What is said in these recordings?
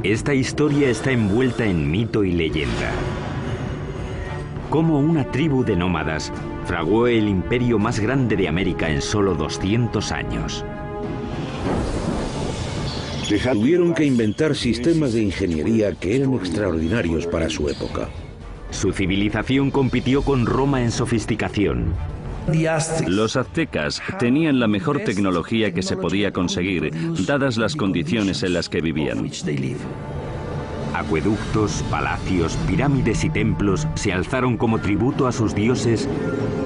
Esta historia está envuelta en mito y leyenda. Cómo una tribu de nómadas fraguó el imperio más grande de América en solo 200 años. Tuvieron que inventar sistemas de ingeniería que eran extraordinarios para su época. Su civilización compitió con Roma en sofisticación. Los aztecas tenían la mejor tecnología que se podía conseguir, dadas las condiciones en las que vivían. Acueductos, palacios, pirámides y templos se alzaron como tributo a sus dioses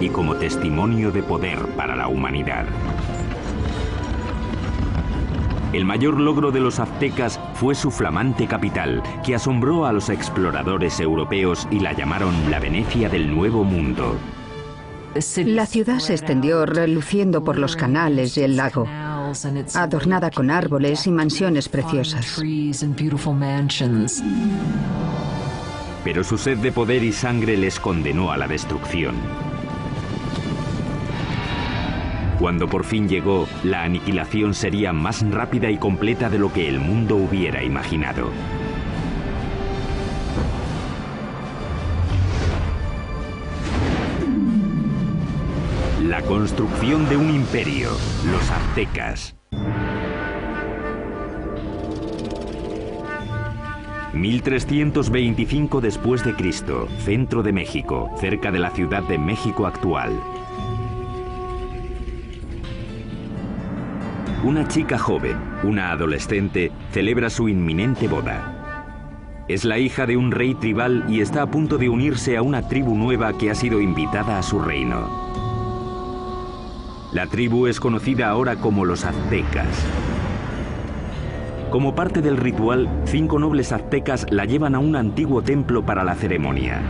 y como testimonio de poder para la humanidad. El mayor logro de los aztecas fue su flamante capital, que asombró a los exploradores europeos y la llamaron la Venecia del Nuevo Mundo. La ciudad se extendió reluciendo por los canales y el lago, adornada con árboles y mansiones preciosas. Pero su sed de poder y sangre les condenó a la destrucción. Cuando por fin llegó, la aniquilación sería más rápida y completa de lo que el mundo hubiera imaginado. La construcción de un imperio, los aztecas. 1325 después de Cristo, centro de México, cerca de la Ciudad de México actual. Una chica joven, una adolescente, celebra su inminente boda. Es la hija de un rey tribal y está a punto de unirse a una tribu nueva que ha sido invitada a su reino. La tribu es conocida ahora como los aztecas. Como parte del ritual, 5 nobles aztecas la llevan a un antiguo templo para la ceremonia.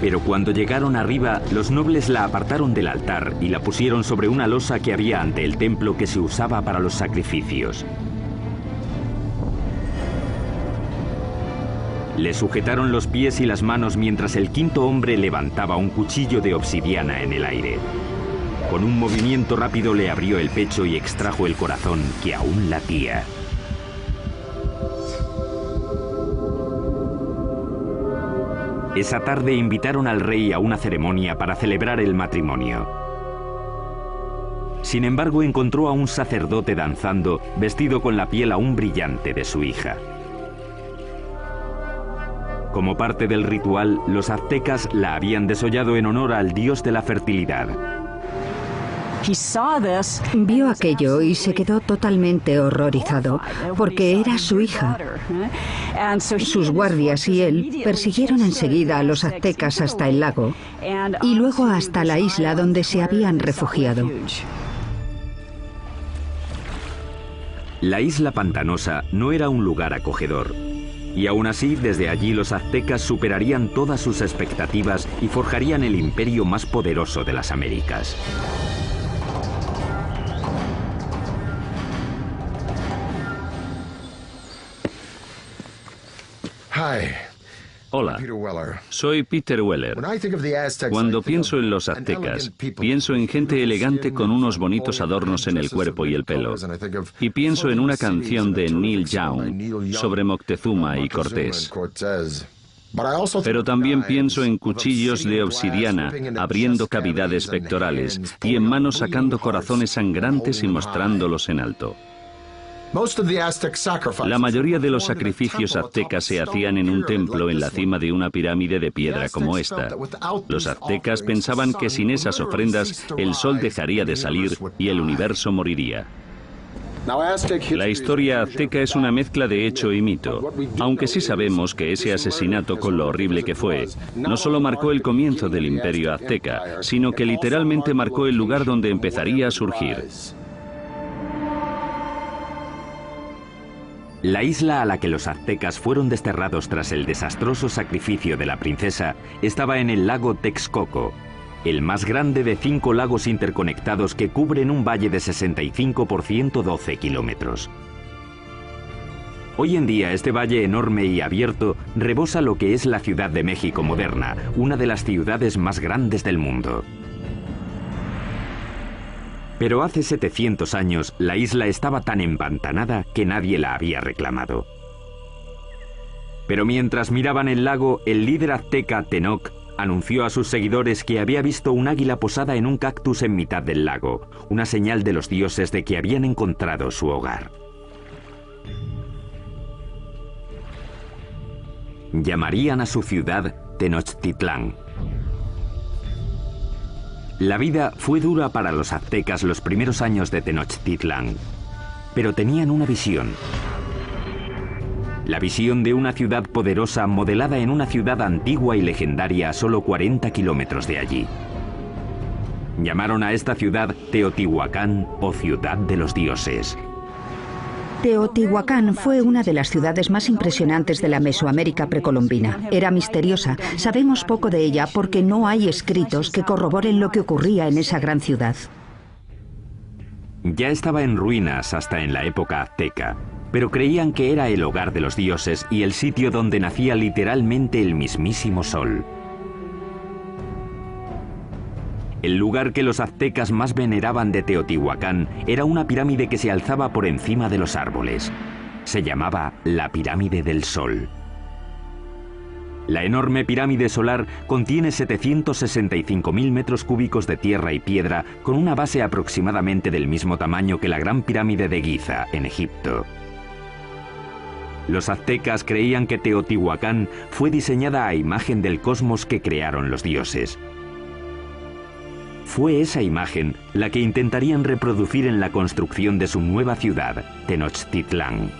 Pero cuando llegaron arriba, los nobles la apartaron del altar y la pusieron sobre una losa que había ante el templo que se usaba para los sacrificios. Le sujetaron los pies y las manos mientras el quinto hombre levantaba un cuchillo de obsidiana en el aire. Con un movimiento rápido le abrió el pecho y extrajo el corazón que aún latía. Esa tarde invitaron al rey a una ceremonia para celebrar el matrimonio. Sin embargo, encontró a un sacerdote danzando, vestido con la piel aún brillante de su hija. Como parte del ritual, los aztecas la habían desollado en honor al dios de la fertilidad. Vio aquello y se quedó totalmente horrorizado, porque era su hija. Sus guardias y él persiguieron enseguida a los aztecas hasta el lago y luego hasta la isla donde se habían refugiado. La isla pantanosa no era un lugar acogedor. Y aún así, desde allí los aztecas superarían todas sus expectativas y forjarían el imperio más poderoso de las Américas. Hola, soy Peter Weller. Cuando pienso en los aztecas, pienso en gente elegante con unos bonitos adornos en el cuerpo y el pelo. Y pienso en una canción de Neil Young sobre Moctezuma y Cortés. Pero también pienso en cuchillos de obsidiana abriendo cavidades pectorales y en manos sacando corazones sangrantes y mostrándolos en alto. La mayoría de los sacrificios aztecas se hacían en un templo en la cima de una pirámide de piedra como esta. Los aztecas pensaban que sin esas ofrendas el sol dejaría de salir y el universo moriría. La historia azteca es una mezcla de hecho y mito, aunque sí sabemos que ese asesinato, con lo horrible que fue, no solo marcó el comienzo del imperio azteca, sino que literalmente marcó el lugar donde empezaría a surgir. La isla a la que los aztecas fueron desterrados tras el desastroso sacrificio de la princesa estaba en el lago Texcoco, el más grande de 5 lagos interconectados que cubren un valle de 65 por 112 kilómetros. Hoy en día este valle enorme y abierto rebosa lo que es la Ciudad de México moderna, una de las ciudades más grandes del mundo. Pero hace 700 años la isla estaba tan empantanada que nadie la había reclamado. Pero mientras miraban el lago, el líder azteca Tenoch anunció a sus seguidores que había visto un águila posada en un cactus en mitad del lago, una señal de los dioses de que habían encontrado su hogar. Llamarían a su ciudad Tenochtitlán. La vida fue dura para los aztecas los primeros años de Tenochtitlán, pero tenían una visión. La visión de una ciudad poderosa modelada en una ciudad antigua y legendaria a solo 40 kilómetros de allí. Llamaron a esta ciudad Teotihuacán o Ciudad de los Dioses. Teotihuacán fue una de las ciudades más impresionantes de la Mesoamérica precolombina. Era misteriosa. Sabemos poco de ella porque no hay escritos que corroboren lo que ocurría en esa gran ciudad. Ya estaba en ruinas hasta en la época azteca, pero creían que era el hogar de los dioses y el sitio donde nacía literalmente el mismísimo sol. El lugar que los aztecas más veneraban de Teotihuacán era una pirámide que se alzaba por encima de los árboles. Se llamaba la Pirámide del Sol. La enorme pirámide solar contiene 765.000 metros cúbicos de tierra y piedra con una base aproximadamente del mismo tamaño que la Gran Pirámide de Giza, en Egipto. Los aztecas creían que Teotihuacán fue diseñada a imagen del cosmos que crearon los dioses. Fue esa imagen la que intentarían reproducir en la construcción de su nueva ciudad, Tenochtitlán.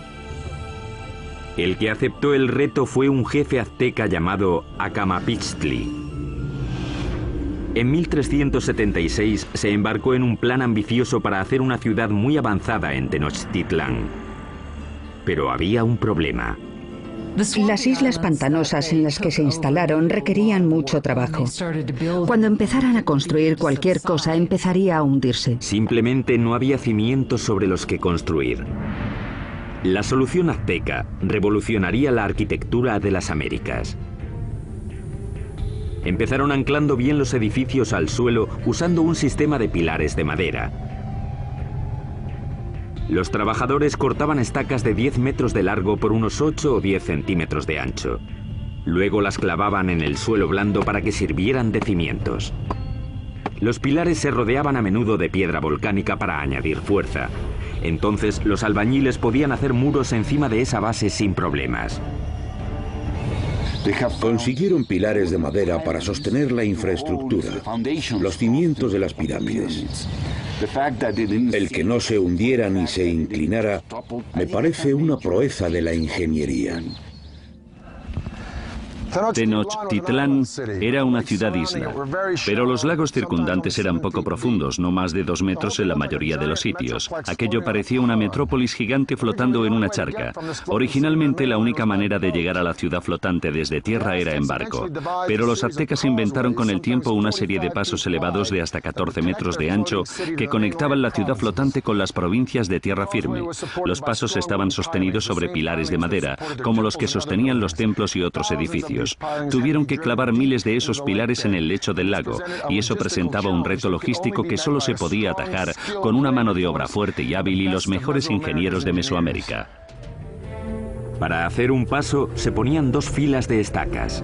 El que aceptó el reto fue un jefe azteca llamado Acamapichtli. En 1376 se embarcó en un plan ambicioso para hacer una ciudad muy avanzada en Tenochtitlán. Pero había un problema. Las islas pantanosas en las que se instalaron requerían mucho trabajo. Cuando empezaran a construir cualquier cosa, empezaría a hundirse. Simplemente no había cimientos sobre los que construir. La solución azteca revolucionaría la arquitectura de las Américas. Empezaron anclando bien los edificios al suelo usando un sistema de pilares de madera. Los trabajadores cortaban estacas de 10 metros de largo por unos 8 o 10 centímetros de ancho. Luego las clavaban en el suelo blando para que sirvieran de cimientos. Los pilares se rodeaban a menudo de piedra volcánica para añadir fuerza. Entonces los albañiles podían hacer muros encima de esa base sin problemas. Consiguieron pilares de madera para sostener la infraestructura, los cimientos de las pirámides. El que no se hundiera ni se inclinara me parece una proeza de la ingeniería. Tenochtitlán era una ciudad-isla, pero los lagos circundantes eran poco profundos, no más de 2 metros en la mayoría de los sitios. Aquello parecía una metrópolis gigante flotando en una charca. Originalmente la única manera de llegar a la ciudad flotante desde tierra era en barco, pero los aztecas inventaron con el tiempo una serie de pasos elevados de hasta 14 metros de ancho que conectaban la ciudad flotante con las provincias de tierra firme. Los pasos estaban sostenidos sobre pilares de madera, como los que sostenían los templos y otros edificios. Tuvieron que clavar miles de esos pilares en el lecho del lago, y eso presentaba un reto logístico que solo se podía atajar con una mano de obra fuerte y hábil y los mejores ingenieros de Mesoamérica. Para hacer un paso se ponían 2 filas de estacas.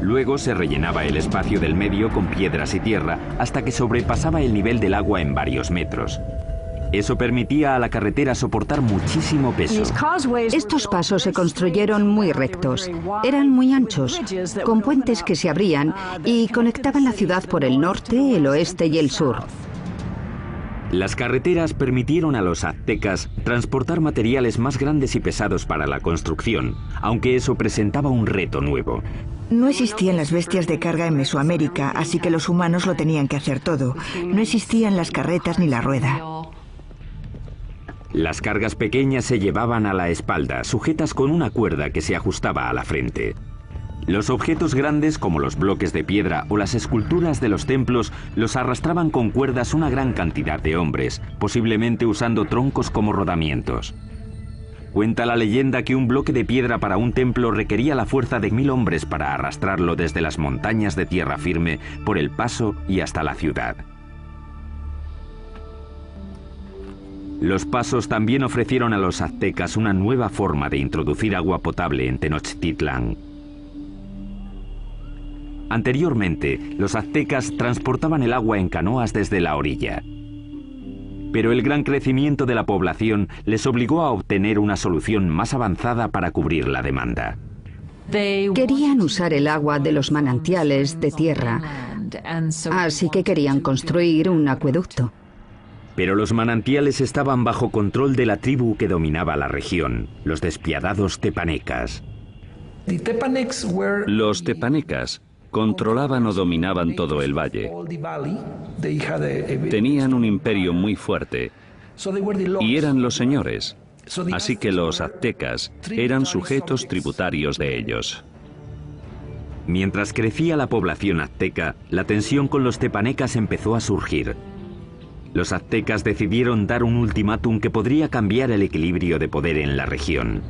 Luego se rellenaba el espacio del medio con piedras y tierra hasta que sobrepasaba el nivel del agua en varios metros. Eso permitía a la carretera soportar muchísimo peso. Estos pasos se construyeron muy rectos. Eran muy anchos, con puentes que se abrían y conectaban la ciudad por el norte, el oeste y el sur. Las carreteras permitieron a los aztecas transportar materiales más grandes y pesados para la construcción, aunque eso presentaba un reto nuevo. No existían las bestias de carga en Mesoamérica, así que los humanos lo tenían que hacer todo. No existían las carretas ni la rueda. Las cargas pequeñas se llevaban a la espalda, sujetas con una cuerda que se ajustaba a la frente. Los objetos grandes, como los bloques de piedra o las esculturas de los templos, los arrastraban con cuerdas una gran cantidad de hombres, posiblemente usando troncos como rodamientos. Cuenta la leyenda que un bloque de piedra para un templo requería la fuerza de 1000 hombres para arrastrarlo desde las montañas de tierra firme por el paso y hasta la ciudad. Los pasos también ofrecieron a los aztecas una nueva forma de introducir agua potable en Tenochtitlán. Anteriormente, los aztecas transportaban el agua en canoas desde la orilla. Pero el gran crecimiento de la población les obligó a obtener una solución más avanzada para cubrir la demanda. Querían usar el agua de los manantiales de tierra, así que querían construir un acueducto. Pero los manantiales estaban bajo control de la tribu que dominaba la región, los despiadados tepanecas. Los tepanecas controlaban o dominaban todo el valle. Tenían un imperio muy fuerte y eran los señores, así que los aztecas eran sujetos tributarios de ellos. Mientras crecía la población azteca, la tensión con los tepanecas empezó a surgir. Los aztecas decidieron dar un ultimátum que podría cambiar el equilibrio de poder en la región.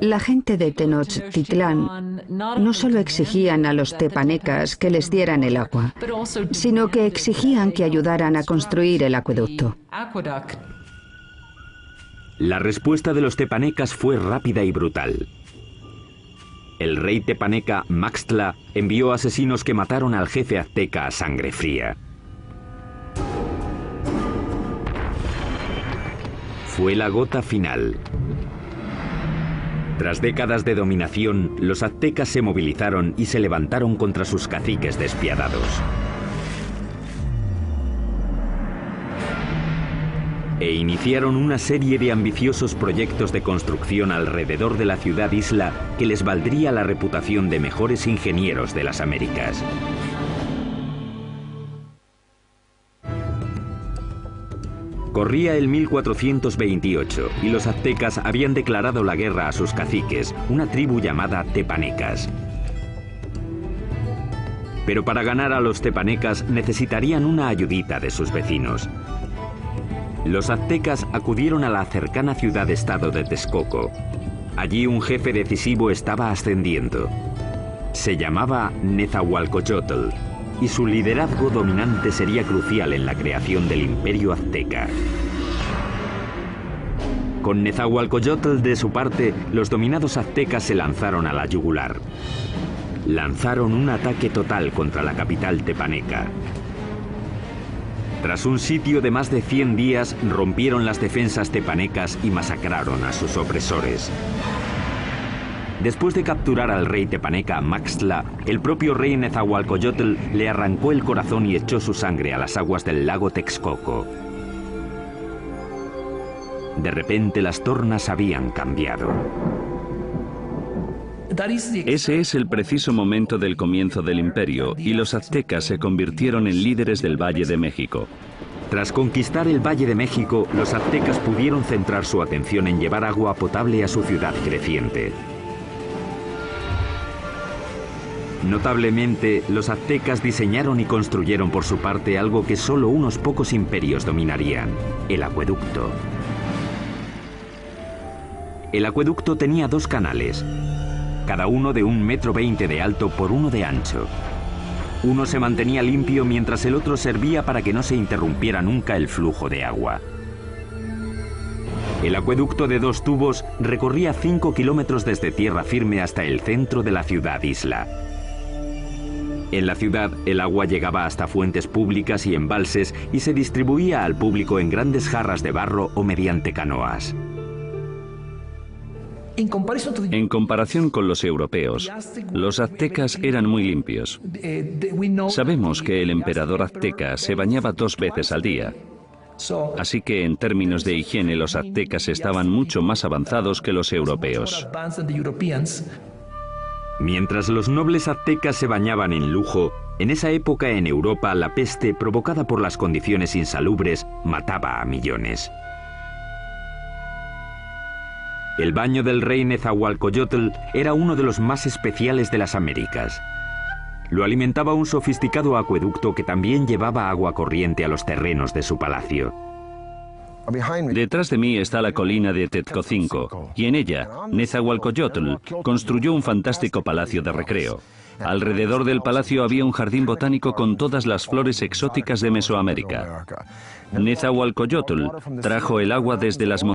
La gente de Tenochtitlán no solo exigían a los tepanecas que les dieran el agua, sino que exigían que ayudaran a construir el acueducto. La respuesta de los tepanecas fue rápida y brutal. El rey tepaneca Maxtla envió asesinos que mataron al jefe azteca a sangre fría. Fue la gota final. Tras décadas de dominación, los aztecas se movilizaron y se levantaron contra sus caciques despiadados. E iniciaron una serie de ambiciosos proyectos de construcción alrededor de la ciudad-isla que les valdría la reputación de mejores ingenieros de las Américas. Corría el 1428 y los aztecas habían declarado la guerra a sus caciques, una tribu llamada tepanecas. Pero para ganar a los tepanecas necesitarían una ayudita de sus vecinos. Los aztecas acudieron a la cercana ciudad-estado de Texcoco. Allí un jefe decisivo estaba ascendiendo. Se llamaba Nezahualcóyotl, y su liderazgo dominante sería crucial en la creación del imperio azteca. Con Nezahualcóyotl de su parte, los dominados aztecas se lanzaron a la yugular. Lanzaron un ataque total contra la capital tepaneca. Tras un sitio de más de 100 días, rompieron las defensas tepanecas y masacraron a sus opresores. Después de capturar al rey tepaneca Maxtla, el propio rey Nezahualcóyotl le arrancó el corazón y echó su sangre a las aguas del lago Texcoco. De repente las tornas habían cambiado. Ese es el preciso momento del comienzo del imperio y los aztecas se convirtieron en líderes del Valle de México. Tras conquistar el Valle de México, los aztecas pudieron centrar su atención en llevar agua potable a su ciudad creciente. Notablemente, los aztecas diseñaron y construyeron por su parte algo que solo unos pocos imperios dominarían: el acueducto. El acueducto tenía 2 canales, cada uno de 1,20 m de alto por 1 de ancho. Uno se mantenía limpio mientras el otro servía para que no se interrumpiera nunca el flujo de agua. El acueducto de 2 tubos recorría 5 kilómetros desde tierra firme hasta el centro de la ciudad-isla. En la ciudad, el agua llegaba hasta fuentes públicas y embalses y se distribuía al público en grandes jarras de barro o mediante canoas. En comparación con los europeos, los aztecas eran muy limpios. Sabemos que el emperador azteca se bañaba 2 veces al día. Así que en términos de higiene los aztecas estaban mucho más avanzados que los europeos. Mientras los nobles aztecas se bañaban en lujo, en esa época en Europa la peste, provocada por las condiciones insalubres, mataba a millones. El baño del rey Nezahualcóyotl era uno de los más especiales de las Américas. Lo alimentaba un sofisticado acueducto que también llevaba agua corriente a los terrenos de su palacio. Detrás de mí está la colina de Tezcocinco, y en ella, Nezahualcóyotl construyó un fantástico palacio de recreo. Alrededor del palacio había un jardín botánico con todas las flores exóticas de Mesoamérica. Nezahualcóyotl trajo el agua desde las montañas